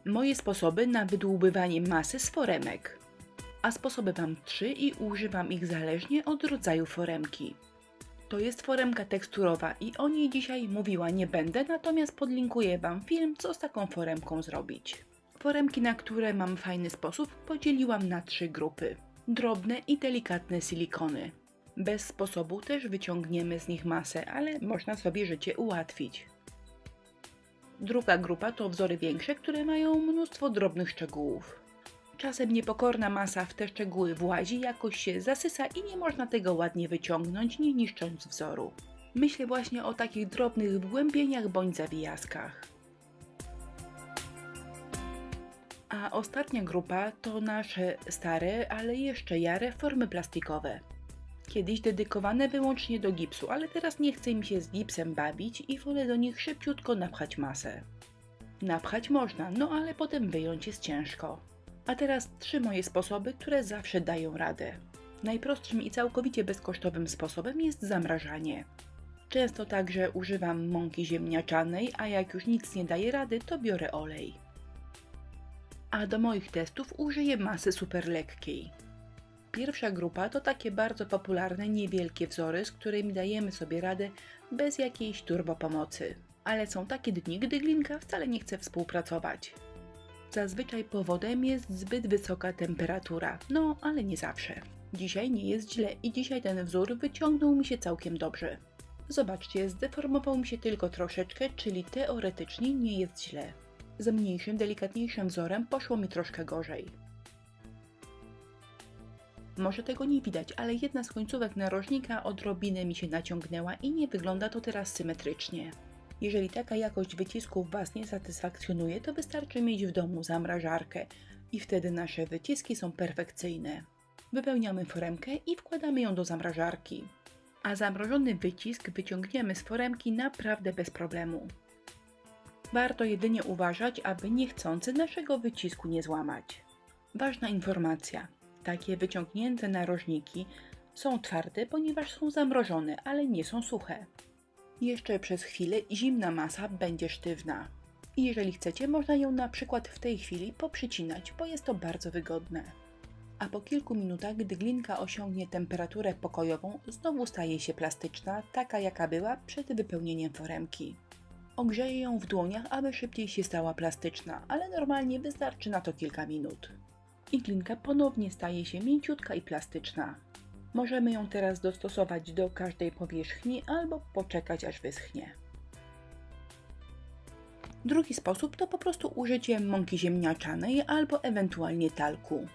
Moje sposoby na wydłubywanie masy z foremek. A sposoby mam 3 i używam ich zależnie od rodzaju foremki. To jest foremka teksturowa i o niej dzisiaj mówiła nie będę, natomiast podlinkuję Wam film, co z taką foremką zrobić. Foremki, na które mam fajny sposób, podzieliłam na 3 grupy. Drobne i delikatne silikony. Bez sposobu też wyciągniemy z nich masę, ale można sobie życie ułatwić. Druga grupa to wzory większe, które mają mnóstwo drobnych szczegółów. Czasem niepokorna masa w te szczegóły włazi, jakoś się zasysa i nie można tego ładnie wyciągnąć, nie niszcząc wzoru. Myślę właśnie o takich drobnych wgłębieniach bądź zawijaskach. A ostatnia grupa to nasze stare, ale jeszcze jare formy plastikowe. Kiedyś dedykowane wyłącznie do gipsu, ale teraz nie chce mi się z gipsem bawić i wolę do nich szybciutko napchać masę. Napchać można, no ale potem wyjąć jest ciężko. A teraz 3 moje sposoby, które zawsze dają radę. Najprostszym i całkowicie bezkosztowym sposobem jest zamrażanie. Często także używam mąki ziemniaczanej, a jak już nic nie daje rady, to biorę olej. A do moich testów użyję masy super lekkiej. Pierwsza grupa to takie bardzo popularne, niewielkie wzory, z którymi dajemy sobie radę bez jakiejś turbo pomocy. Ale są takie dni, gdy glinka wcale nie chce współpracować. Zazwyczaj powodem jest zbyt wysoka temperatura, no ale nie zawsze. Dzisiaj nie jest źle i dzisiaj ten wzór wyciągnął mi się całkiem dobrze. Zobaczcie, zdeformował mi się tylko troszeczkę, czyli teoretycznie nie jest źle. Z mniejszym, delikatniejszym wzorem poszło mi troszkę gorzej. Może tego nie widać, ale jedna z końcówek narożnika odrobinę mi się naciągnęła i nie wygląda to teraz symetrycznie. Jeżeli taka jakość wycisków Was nie satysfakcjonuje, to wystarczy mieć w domu zamrażarkę i wtedy nasze wyciski są perfekcyjne. Wypełniamy foremkę i wkładamy ją do zamrażarki. A zamrożony wycisk wyciągniemy z foremki naprawdę bez problemu. Warto jedynie uważać, aby niechcący naszego wycisku nie złamać. Ważna informacja. Takie wyciągnięte narożniki są twarde, ponieważ są zamrożone, ale nie są suche. Jeszcze przez chwilę zimna masa będzie sztywna. I jeżeli chcecie, można ją na przykład w tej chwili poprzycinać, bo jest to bardzo wygodne. A po kilku minutach, gdy glinka osiągnie temperaturę pokojową, znowu staje się plastyczna, taka jaka była przed wypełnieniem foremki. Ogrzeję ją w dłoniach, aby szybciej się stała plastyczna, ale normalnie wystarczy na to kilka minut. I glinka ponownie staje się mięciutka i plastyczna. Możemy ją teraz dostosować do każdej powierzchni albo poczekać aż wyschnie. Drugi sposób to po prostu użycie mąki ziemniaczanej albo ewentualnie talku.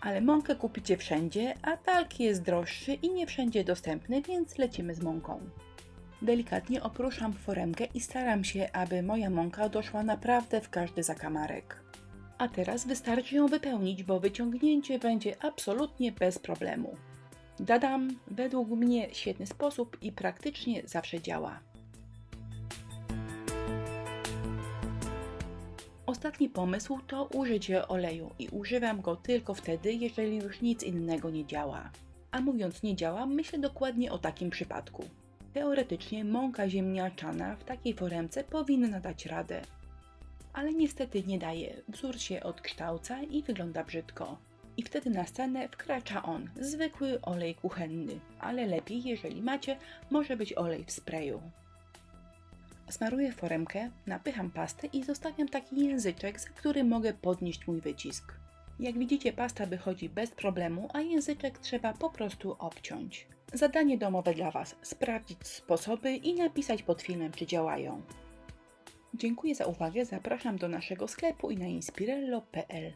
Ale mąkę kupicie wszędzie, a talk jest droższy i nie wszędzie dostępny, więc lecimy z mąką. Delikatnie oprószam foremkę i staram się, aby moja mąka doszła naprawdę w każdy zakamarek. A teraz wystarczy ją wypełnić, bo wyciągnięcie będzie absolutnie bez problemu. Dadam, według mnie świetny sposób i praktycznie zawsze działa. Ostatni pomysł to użycie oleju i używam go tylko wtedy, jeżeli już nic innego nie działa. A mówiąc nie działa, myślę dokładnie o takim przypadku. Teoretycznie mąka ziemniaczana w takiej foremce powinna dać radę. Ale niestety nie daje, wzór się odkształca i wygląda brzydko. I wtedy na scenę wkracza on, zwykły olej kuchenny, ale lepiej, jeżeli macie, może być olej w sprayu. Smaruję foremkę, napycham pastę i zostawiam taki języczek, za który mogę podnieść mój wycisk. Jak widzicie, pasta wychodzi bez problemu, a języczek trzeba po prostu obciąć. Zadanie domowe dla Was: sprawdzić sposoby i napisać pod filmem, czy działają. Dziękuję za uwagę, zapraszam do naszego sklepu i na inspirello.pl.